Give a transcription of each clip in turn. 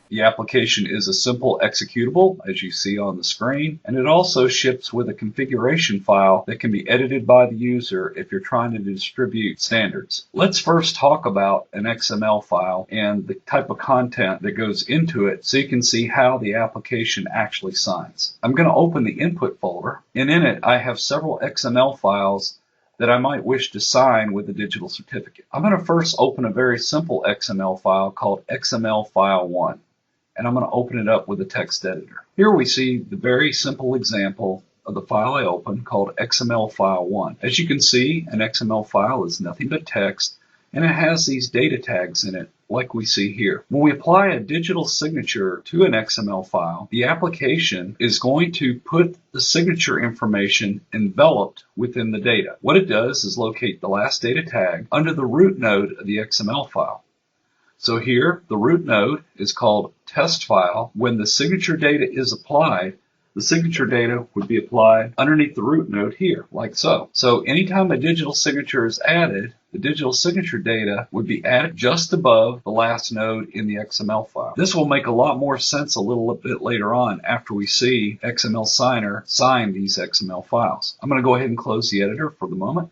The application is a simple executable, as you see on the screen, and it also ships with a configuration file that can be edited by the user if you're trying to distribute standards. Let's first talk about an XML file and the type of content that goes into it so you can see how the application actually signs. I'm going to open the input folder, and in it I have several XML files that I might wish to sign with a digital certificate. I'm going to first open a very simple XML file called XML File 1, and I'm going to open it up with a text editor. Here we see the very simple example of the file I opened called XML File 1. As you can see, an XML file is nothing but text, and it has these data tags in it like we see here. When we apply a digital signature to an XML file, the application is going to put the signature information enveloped within the data. What it does is locate the last data tag under the root node of the XML file. So here, the root node is called test file. When the signature data is applied, the signature data would be applied underneath the root node here, like so. So anytime a digital signature is added, the digital signature data would be added just above the last node in the XML file. This will make a lot more sense a little bit later on after we see XML Signer sign these XML files. I'm going to go ahead and close the editor for the moment.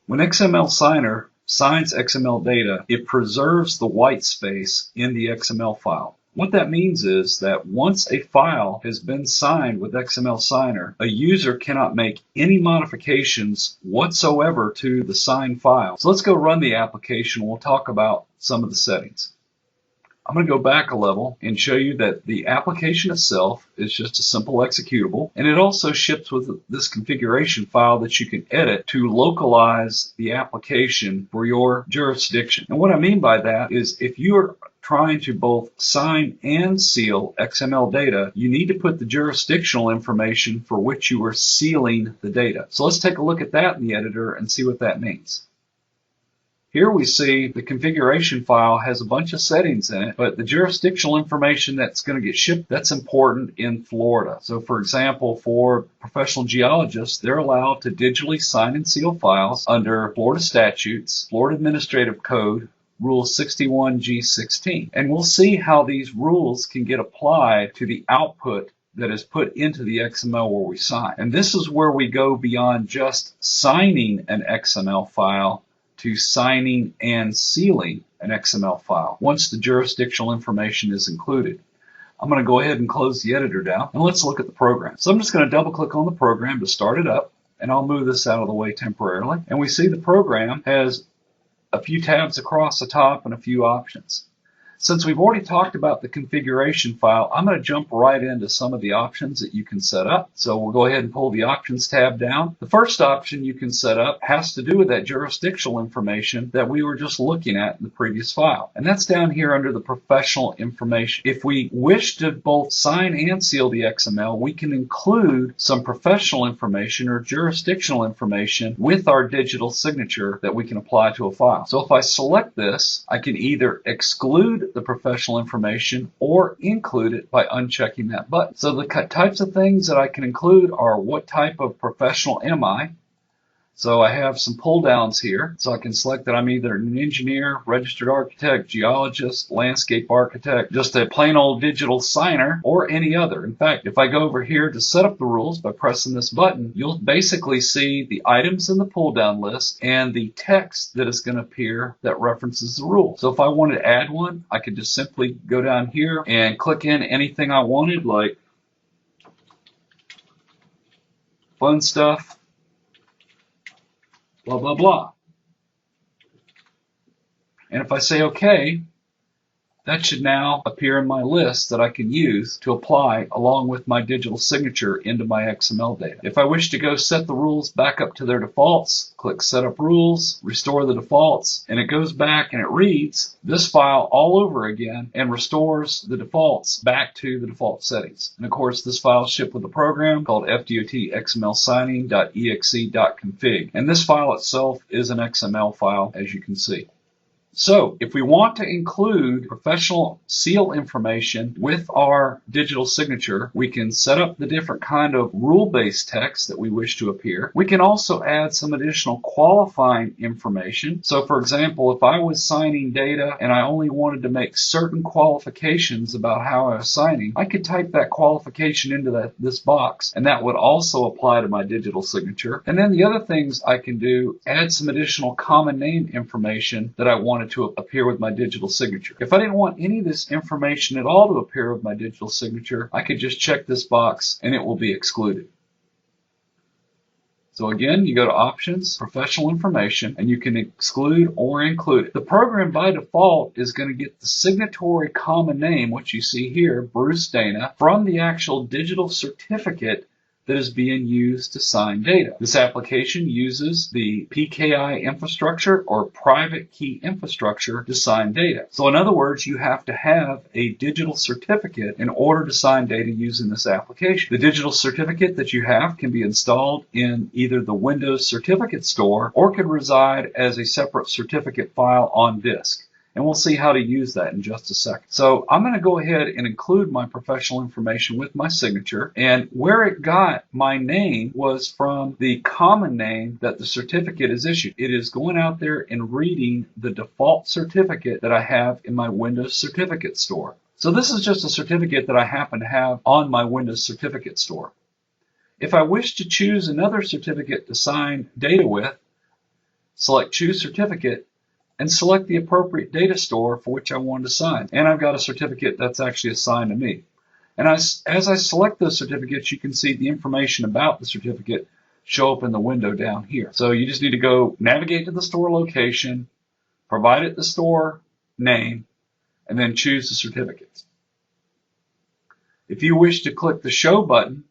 When XML Signer signs XML data, it preserves the white space in the XML file. What that means is that once a file has been signed with XML Signer, a user cannot make any modifications whatsoever to the signed file. So let's go run the application. We'll talk about some of the settings. I'm going to go back a level and show you that the application itself is just a simple executable, and it also ships with this configuration file that you can edit to localize the application for your jurisdiction. And what I mean by that is if you are trying to both sign and seal XML data, you need to put the jurisdictional information for which you are sealing the data. So let's take a look at that in the editor and see what that means. Here we see the configuration file has a bunch of settings in it, but the jurisdictional information that's going to get shipped, that's important in Florida. So for example, for professional geologists, they're allowed to digitally sign and seal files under Florida statutes, Florida Administrative Code, Rule 61G16. And we'll see how these rules can get applied to the output that is put into the XML where we sign. And this is where we go beyond just signing an XML file to signing and sealing an XML file once the jurisdictional information is included. I'm going to go ahead and close the editor down, and let's look at the program. So I'm just going to double click on the program to start it up, and I'll move this out of the way temporarily. And we see the program has a few tabs across the top and a few options. Since we've already talked about the configuration file, I'm going to jump right into some of the options that you can set up. So we'll go ahead and pull the options tab down. The first option you can set up has to do with that jurisdictional information that we were just looking at in the previous file. And that's down here under the professional information. If we wish to both sign and seal the XML, we can include some professional information or jurisdictional information with our digital signature that we can apply to a file. So if I select this, I can either exclude the professional information or include it by unchecking that button. So the types of things that I can include are what type of professional am I? So I have some pull downs here. So I can select that I'm either an engineer, registered architect, geologist, landscape architect, just a plain old digital signer, or any other. In fact, if I go over here to set up the rules by pressing this button, you'll basically see the items in the pull down list and the text that is going to appear that references the rule. So if I wanted to add one, I could just simply go down here and click in anything I wanted, like fun stuff, blah, blah, blah. And if I say OK, that should now appear in my list that I can use to apply along with my digital signature into my XML data. If I wish to go set the rules back up to their defaults, click Setup Rules, restore the defaults, and it goes back and it reads this file all over again and restores the defaults back to the default settings. And of course, this file is shipped with a program called FDOT XML Signing.exe.config. And this file itself is an XML file, as you can see. So if we want to include professional seal information with our digital signature, we can set up the different kind of rule-based text that we wish to appear. We can also add some additional qualifying information. So for example, if I was signing data and I only wanted to make certain qualifications about how I was signing, I could type that qualification into this box, and that would also apply to my digital signature. And then the other things I can do, add some additional common name information that I wanted to appear with my digital signature. If I didn't want any of this information at all to appear with my digital signature, I could just check this box and it will be excluded. So again, you go to Options, Professional Information, and you can exclude or include it. The program by default is going to get the signatory common name, which you see here, Bruce Dana, from the actual digital certificate that is being used to sign data. This application uses the PKI infrastructure or private key infrastructure to sign data. So in other words, you have to have a digital certificate in order to sign data using this application. The digital certificate that you have can be installed in either the Windows Certificate Store or can reside as a separate certificate file on disk. And we'll see how to use that in just a second. So I'm going to go ahead and include my professional information with my signature. And where it got my name was from the common name that the certificate is issued. It is going out there and reading the default certificate that I have in my Windows Certificate Store. So this is just a certificate that I happen to have on my Windows Certificate Store. If I wish to choose another certificate to sign data with, select Choose Certificate, and select the appropriate data store for which I want to sign. And I've got a certificate that's actually assigned to me. And as I select those certificates, you can see the information about the certificate show up in the window down here. So you just need to go navigate to the store location, provide it the store name, and then choose the certificates. If you wish to click the Show button,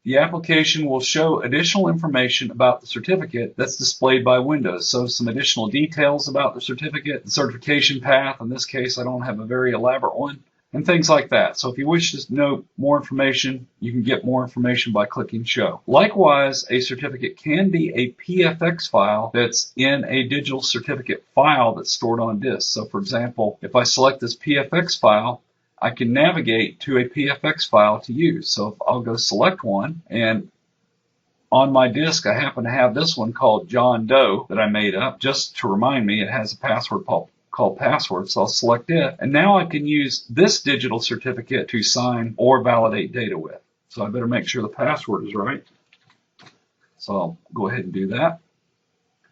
the application will show additional information about the certificate that's displayed by Windows. So some additional details about the certificate, the certification path. In this case, I don't have a very elaborate one, and things like that. So if you wish to know more information, you can get more information by clicking Show. Likewise, a certificate can be a PFX file that's in a digital certificate file that's stored on disk. So for example, if I select this PFX file, I can navigate to a PFX file to use. So I'll go select one, and on my disk I happen to have this one called John Doe that I made up just to remind me it has a password called password. So I'll select it, and now I can use this digital certificate to sign or validate data with. So I better make sure the password is right. So I'll go ahead and do that,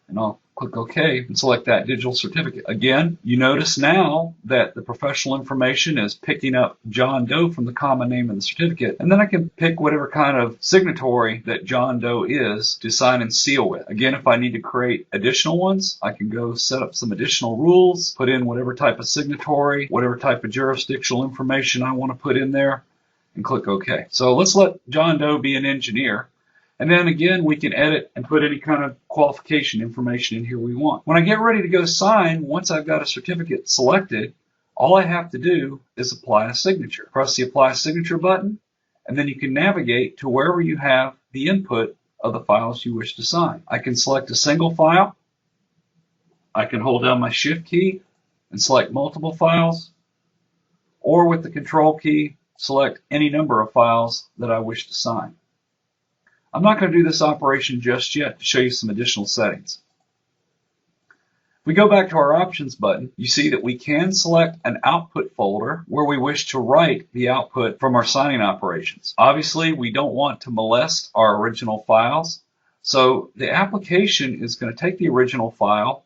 and I'll click OK and select that digital certificate. Again, you notice now that the professional information is picking up John Doe from the common name of the certificate, and then I can pick whatever kind of signatory that John Doe is to sign and seal with. Again, if I need to create additional ones, I can go set up some additional rules, put in whatever type of signatory, whatever type of jurisdictional information I want to put in there, and click OK. So let's let John Doe be an engineer. And then again, we can edit and put any kind of qualification information in here we want. When I get ready to go sign, once I've got a certificate selected, all I have to do is apply a signature. Press the Apply Signature button, and then you can navigate to wherever you have the input of the files you wish to sign. I can select a single file. I can hold down my Shift key and select multiple files, or with the Control key, select any number of files that I wish to sign. I'm not going to do this operation just yet to show you some additional settings. If we go back to our Options button, you see that we can select an output folder where we wish to write the output from our signing operations. Obviously, we don't want to molest our original files, so the application is going to take the original file,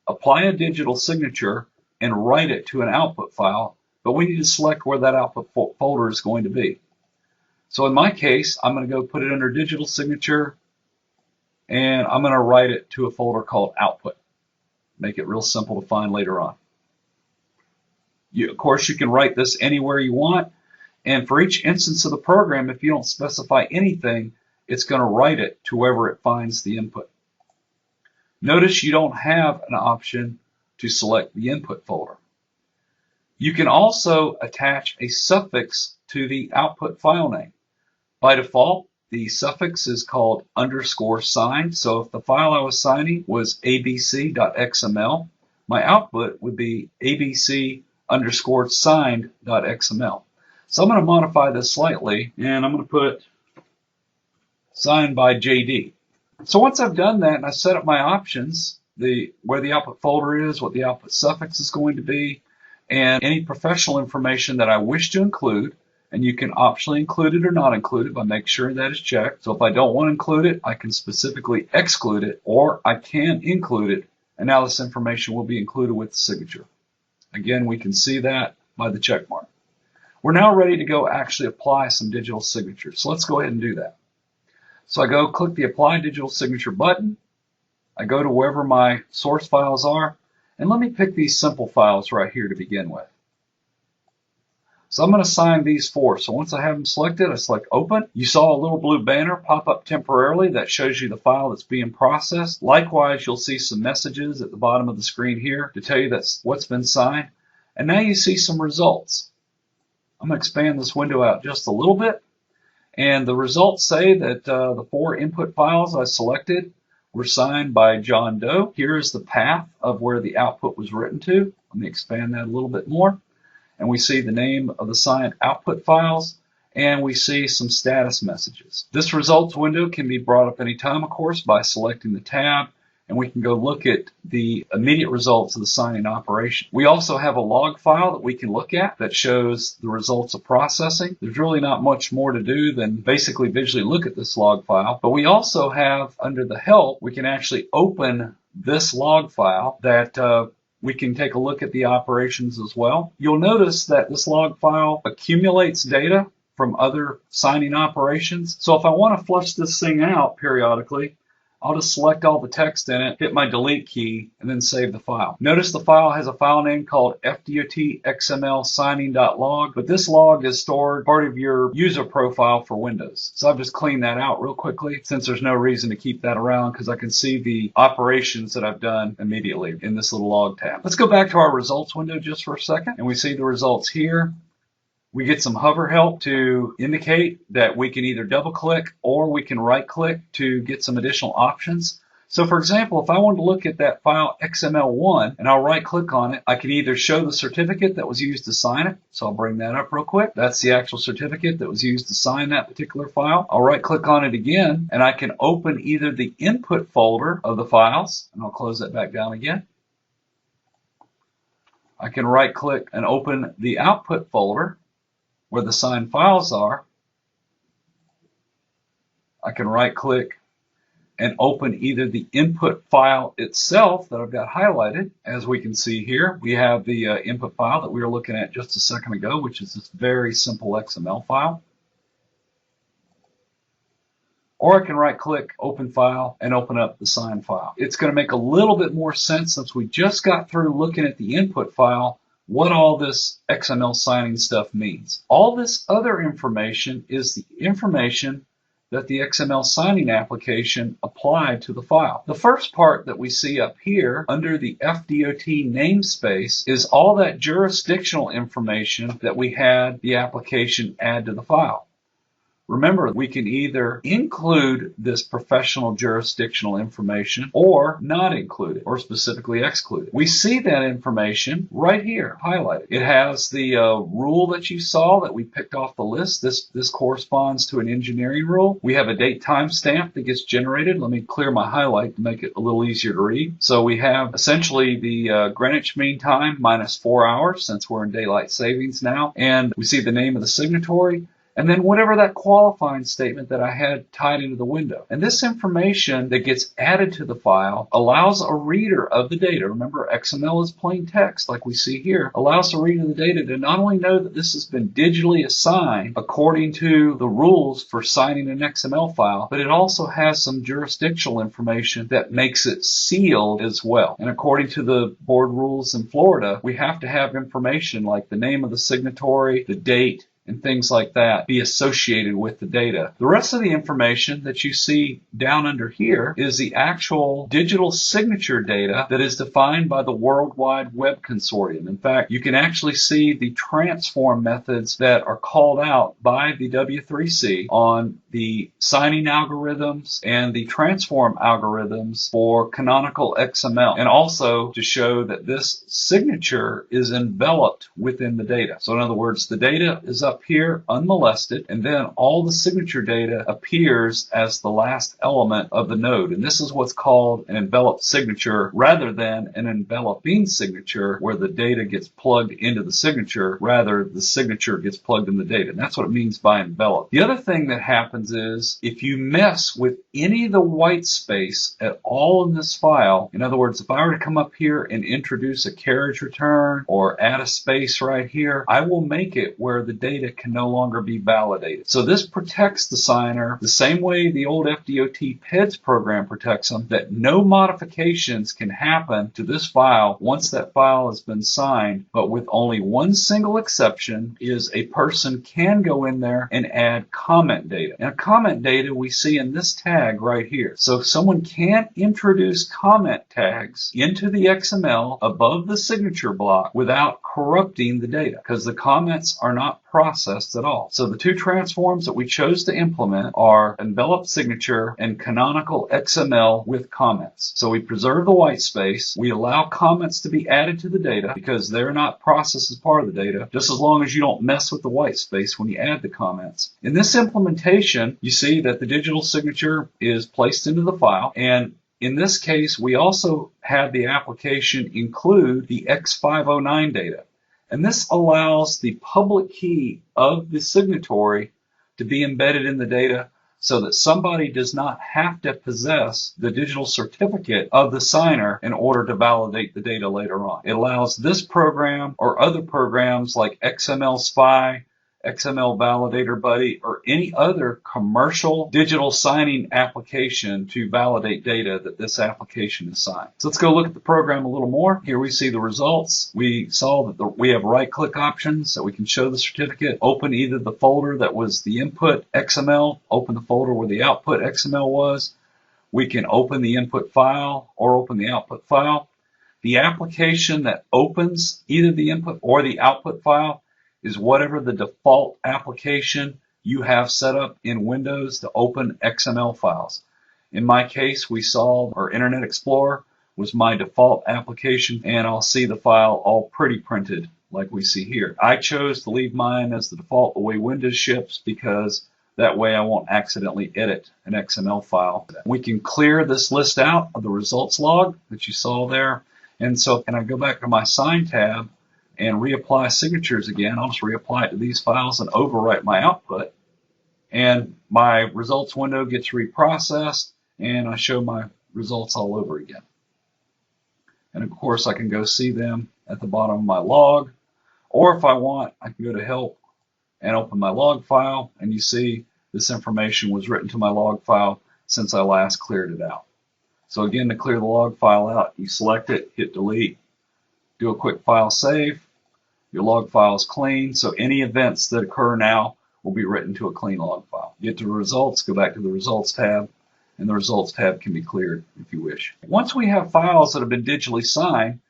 apply a digital signature, and write it to an output file, but we need to select where that output folder is going to be. So in my case, I'm going to go put it under digital signature, and I'm going to write it to a folder called output. Make it real simple to find later on. Of course, you can write this anywhere you want, and for each instance of the program, if you don't specify anything, it's going to write it to wherever it finds the input. Notice you don't have an option to select the input folder. You can also attach a suffix to the output file name. By default, the suffix is called _signed. So if the file I was signing was abc.xml, my output would be abc_signed.xml. So I'm going to modify this slightly, and I'm going to put signed by JD. So once I've done that and I set up my options, where the output folder is, what the output suffix is going to be, and any professional information that I wish to include, and you can optionally include it or not include it by making sure that is checked. So if I don't want to include it, I can specifically exclude it, or I can include it, and now this information will be included with the signature. Again, we can see that by the check mark. We're now ready to go actually apply some digital signatures. So let's go ahead and do that. So I go click the Apply Digital Signature button. I go to wherever my source files are, and let me pick these simple files right here to begin with. So I'm going to sign these 4. So once I have them selected, I select Open. You saw a little blue banner pop up temporarily that shows you the file that's being processed. Likewise, you'll see some messages at the bottom of the screen here to tell you that's what's been signed. And now you see some results. I'm going to expand this window out just a little bit. And the results say that the 4 input files I selected were signed by John Doe. Here is the path of where the output was written to. Let me expand that a little bit more. And we see the name of the signed output files, and we see some status messages. This results window can be brought up anytime, of course, by selecting the tab, and we can go look at the immediate results of the signing operation. We also have a log file that we can look at that shows the results of processing. There's really not much more to do than basically visually look at this log file, but we also have, under the help, we can actually open this log file that we can take a look at the operations as well. You'll notice that this log file accumulates data from other signing operations. So if I want to flush this thing out periodically, I'll just select all the text in it, hit my delete key, and then save the file. Notice the file has a file name called FDOT XML Signing.log, but this log is stored part of your user profile for Windows. So I've just cleaned that out real quickly since there's no reason to keep that around because I can see the operations that I've done immediately in this little log tab. Let's go back to our results window just for a second, and we see the results here. We get some hover help to indicate that we can either double click or we can right click to get some additional options. So for example, if I wanted to look at that file XML1 and I'll right click on it, I can either show the certificate that was used to sign it. So I'll bring that up real quick. That's the actual certificate that was used to sign that particular file. I'll right click on it again and I can open either the input folder of the files, and I'll close that back down again. I can right click and open the output folder where the signed files are. I can right click and open either the input file itself that I've got highlighted. As we can see here, we have the input file that we were looking at just a second ago, which is this very simple XML file. Or I can right click, open file, and open up the signed file. It's going to make a little bit more sense since we just got through looking at the input file what all this XML signing stuff means. All this other information is the information that the XML signing application applied to the file. The first part that we see up here under the FDOT namespace is all that jurisdictional information that we had the application add to the file. Remember, we can either include this professional jurisdictional information or not include it, or specifically exclude it. We see that information right here, highlighted. It has the rule that you saw that we picked off the list. This corresponds to an engineering rule. We have a date timestamp that gets generated. Let me clear my highlight to make it a little easier to read. So we have essentially the Greenwich Mean Time minus 4 hours, since we're in daylight savings now. And we see the name of the signatory, and then whatever that qualifying statement that I had tied into the window. And this information that gets added to the file allows a reader of the data, remember XML is plain text like we see here, allows the reader of the data to not only know that this has been digitally assigned according to the rules for signing an XML file, but it also has some jurisdictional information that makes it sealed as well. And according to the board rules in Florida, we have to have information like the name of the signatory, the date, and things like that be associated with the data. The rest of the information that you see down under here is the actual digital signature data that is defined by the World Wide Web Consortium. In fact, you can actually see the transform methods that are called out by the W3C on the signing algorithms and the transform algorithms for canonical XML, and also to show that this signature is enveloped within the data. So in other words, the data is up here unmolested, and then all the signature data appears as the last element of the node. And this is what's called an enveloped signature rather than an enveloping signature where the data gets plugged into the signature, rather the signature gets plugged in the data. And that's what it means by enveloped. The other thing that happens is if you mess with any of the white space at all in this file, in other words, if I were to come up here and introduce a carriage return or add a space right here, I will make it where the data can no longer be validated. So this protects the signer the same way the old FDOT PEDS program protects them, that no modifications can happen to this file once that file has been signed, but with only one single exception is a person can go in there and add comment data. Now comment data we see in this tag right here. So someone can introduce comment tags into the XML above the signature block without corrupting the data, because the comments are not processed at all. So the two transforms that we chose to implement are enveloped signature and canonical XML with comments. So we preserve the white space. We allow comments to be added to the data because they're not processed as part of the data, just as long as you don't mess with the white space when you add the comments. In this implementation, you see that the digital signature is placed into the file, and in this case, we also had the application include the X509 data. And this allows the public key of the signatory to be embedded in the data so that somebody does not have to possess the digital certificate of the signer in order to validate the data later on. It allows this program or other programs like XML Spy, XML Validator Buddy, or any other commercial digital signing application to validate data that this application is signed. So let's go look at the program a little more. Here we see the results. We saw that we have right-click options that we can show the certificate, open either the folder that was the input XML, open the folder where the output XML was. We can open the input file or open the output file. The application that opens either the input or the output file is whatever the default application you have set up in Windows to open XML files. In my case, we saw our Internet Explorer was my default application, and I'll see the file all pretty printed like we see here. I chose to leave mine as the default the way Windows ships because that way I won't accidentally edit an XML file. We can clear this list out of the results log that you saw there. And so can I go back to my Sign tab and reapply signatures again? I'll just reapply it to these files and overwrite my output. And my results window gets reprocessed, and I show my results all over again. And of course, I can go see them at the bottom of my log. Or if I want, I can go to Help and open my log file, and you see this information was written to my log file since I last cleared it out. So again, to clear the log file out, you select it, hit delete, do a quick file save. Your log file is clean, so any events that occur now will be written to a clean log file. Get to the results, go back to the results tab, and the results tab can be cleared if you wish. Once we have files that have been digitally signed,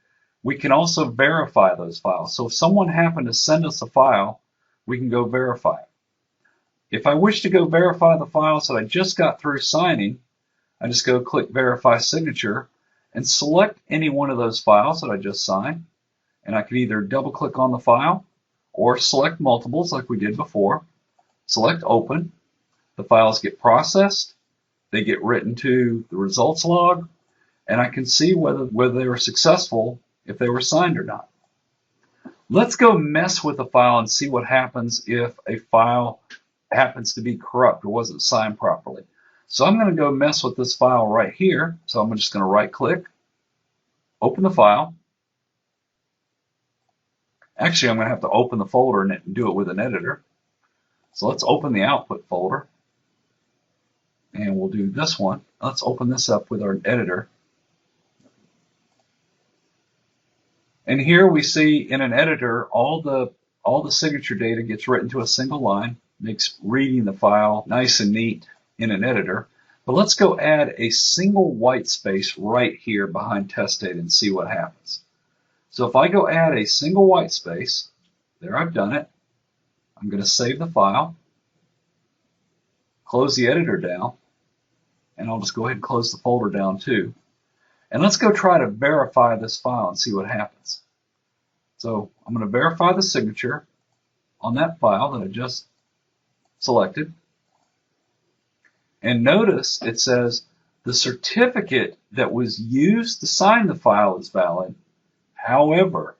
we can also verify those files. So if someone happened to send us a file, we can go verify it. If I wish to go verify the files that I just got through signing, I just go click Verify Signature and select any one of those files that I just signed. And I can either double click on the file or select multiples like we did before. Select Open. The files get processed. They get written to the results log. And I can see whether they were successful, if they were signed or not. Let's go mess with a file and see what happens if a file happens to be corrupt or wasn't signed properly. So I'm going to go mess with this file right here. So I'm just going to right click, open the file. Actually, I'm going to have to open the folder and do it with an editor. So let's open the output folder. And we'll do this one. Let's open this up with our editor. And here we see in an editor all the all the signature data gets written to a single line, makes reading the file nice and neat in an editor. But let's go add a single white space right here behind test data and see what happens. So if I go add a single white space, there I've done it. I'm going to save the file, close the editor down, and I'll just go ahead and close the folder down too. And let's go try to verify this file and see what happens. So I'm going to verify the signature on that file that I just selected. And notice it says the certificate that was used to sign the file is valid. However,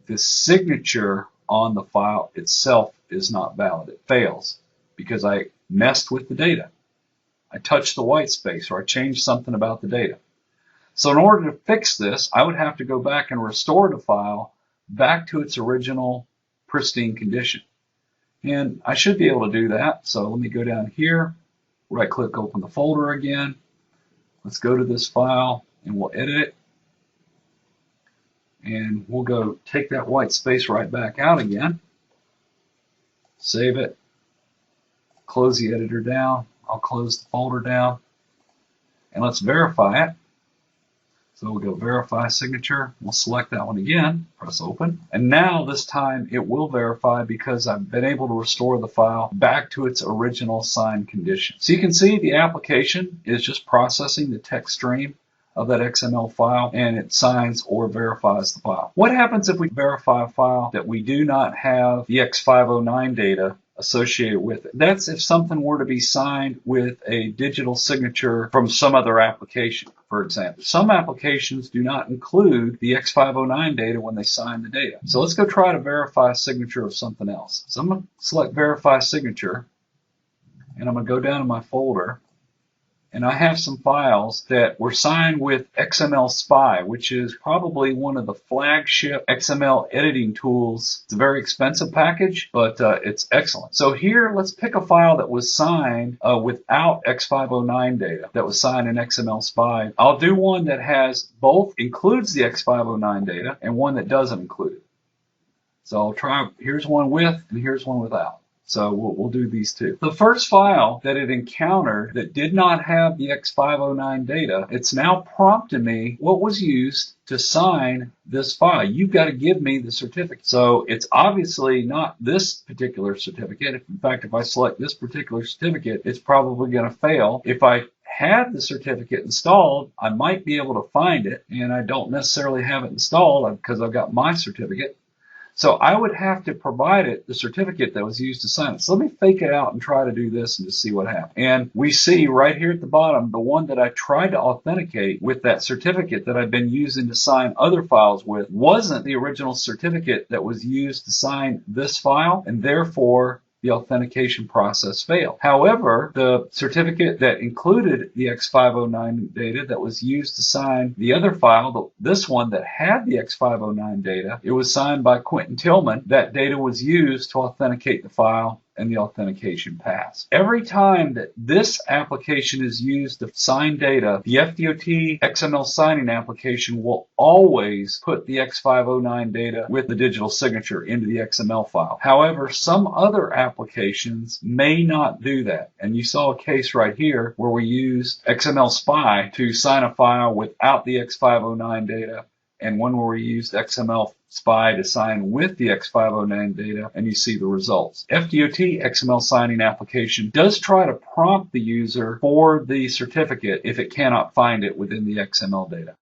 the signature on the file itself is not valid. It fails because I messed with the data. I touched the white space or I changed something about the data. So in order to fix this, I would have to go back and restore the file back to its original pristine condition. And I should be able to do that. So let me go down here, right click, open the folder again. Let's go to this file and we'll edit it. And we'll go take that white space right back out again. Save it. Close the editor down. I'll close the folder down. And let's verify it. So we'll go verify signature. We'll select that one again, press open. And now this time it will verify because I've been able to restore the file back to its original signed condition. So you can see the application is just processing the text stream of that XML file and it signs or verifies the file. What happens if we verify a file that we do not have the X509 data associated with it? That's if something were to be signed with a digital signature from some other application, for example. Some applications do not include the X509 data when they sign the data. So let's go try to verify a signature of something else. So I'm going to select verify signature and I'm going to go down to my folder. And I have some files that were signed with XML Spy, which is probably one of the flagship XML editing tools. It's a very expensive package, but it's excellent. So here, let's pick a file that was signed without X509 data, that was signed in XML Spy. I'll do one that has both, includes the X509 data, and one that doesn't include it. So I'll try, here's one with, and here's one without. So we'll do these two. The first file that it encountered that did not have the X509 data, it's now prompted me what was used to sign this file. You've got to give me the certificate. So it's obviously not this particular certificate. In fact, if I select this particular certificate, it's probably going to fail. If I had the certificate installed, I might be able to find it, and I don't necessarily have it installed because I've got my certificate. So I would have to provide it the certificate that was used to sign it. So let me fake it out and try to do this and just see what happens. And we see right here at the bottom, the one that I tried to authenticate with that certificate that I've been using to sign other files with wasn't the original certificate that was used to sign this file, and therefore the authentication process failed. However, the certificate that included the X509 data that was used to sign the other file, this one that had the X509 data, it was signed by Quentin Tillman. That data was used to authenticate the file and the authentication passed. Every time that this application is used to sign data, the FDOT XML Signing Application will always put the X509 data with the digital signature into the XML file. However, some other applications may not do that. And you saw a case right here where we used XML Spy to sign a file without the X509 data, and one where we used XML Spy to sign with the X509 data, and you see the results. FDOT XML Signing Application does try to prompt the user for the certificate if it cannot find it within the XML data.